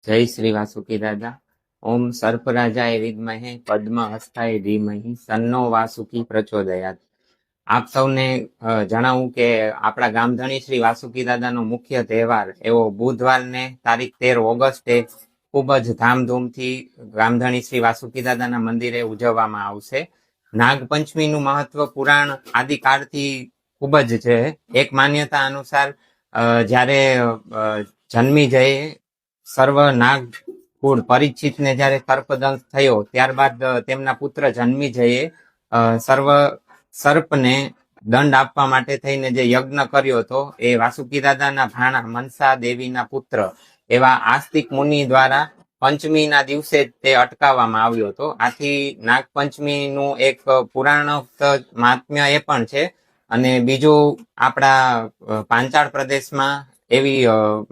જય શ્રી વાસુકી દાદા. ઓમ સર્પરાજાય વિદ્મહે પદ્મ હસ્તાય ધીમહિ સન્નો વાસુકી પ્રચોદયાત. આપ સૌને જણાવું કે આપણા ગામધણી શ્રી વાસુકી દાદાનો મુખ્ય તહેવાર એવો બુધવારને તારીખ 13 ઓગસ્ટે ખૂબ જ ધામધૂમથી ગામધણી શ્રી વાસુકી દાદાના મંદિરે ઉજવવામાં આવશે. નાગપંચમીનું મહત્વ પુરાણ આદિકાળથી ખૂબ જ છે. એક માન્યતા અનુસાર જ્યારે જન્મી જયે સર્વ નાગ કુળ પરિચિતને જ્યારે સર્પદંશ થયો, ત્યારબાદ તેમના પુત્ર જન્મી જયે સર્વ સર્પને દંડ આપવા માટે થઈને જે યજ્ઞ કર્યો હતો એ વાસુકી દાદાના ભાણા મનસા દેવીના પુત્ર એવા આસ્તિક મુનિ દ્વારા પંચમીના દિવસે તે અટકાવવામાં આવ્યો હતો. આથી નાગપંચમીનું એક પુરાણોક્ત મહાત્મ્ય એ પણ છે. અને બીજું, આપણા પાંચાળ પ્રદેશમાં એવી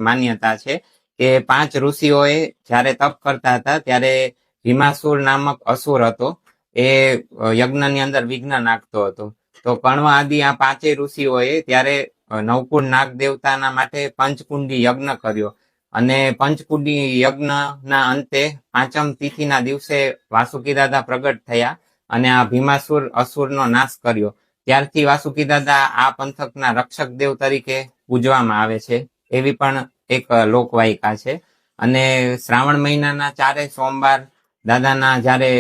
માન્યતા છે કે 5 ઋષિઓએ જ્યારે તપ કરતા હતા ત્યારે ભીમાસુર નામક અસુર હતો. એ યજ્ઞની અંદર વિઘ્ન નાખતો હતો. તો કણ્વ આદિ આ 5 ઋષિઓએ ત્યારે નવકુળ નાગ દેવતાના માટે પંચકુંડી યજ્ઞ કર્યો. અને પંચકુંડી યજ્ઞના અંતે 5મ તિથિના દિવસે વાસુકી દાદા પ્રગટ થયા અને આ ભીમાસુર અસુરનો નાશ કર્યો. ત્યારથી વાસુકી દાદા આ પંથકના રક્ષક દેવ તરીકે પૂજવામાં આવે છે. એવી પણ એક લોકવાયકા છે. અને શ્રાવણ મહિનાના 4 સોમવાર દાદાના જ્યારે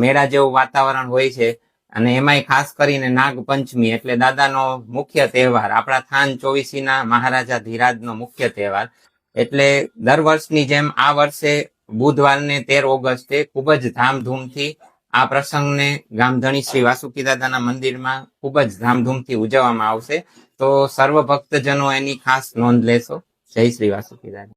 મેળા જેવું વાતાવરણ હોય છે, અને એમાંય ખાસ કરીને નાગપંચમી એટલે દાદાનો મુખ્ય તહેવાર, આપણા થાન ચોવીસીના મહારાજા ધીરાજનો મુખ્ય તહેવાર. એટલે દર વર્ષની જેમ આ વર્ષે બુધવારને 13 ઓગસ્ટે ખૂબ જ ધામધૂમથી આ પ્રસંગને ગામધણી શ્રી વાસુકી દાદાના મંદિરમાં ખૂબ જ ધામધૂમથી ઉજવવામાં આવશે. તો સર્વ ભક્તજનો એની ખાસ નોંધ લેશો. જય શ્રી વાસુકી દાદા.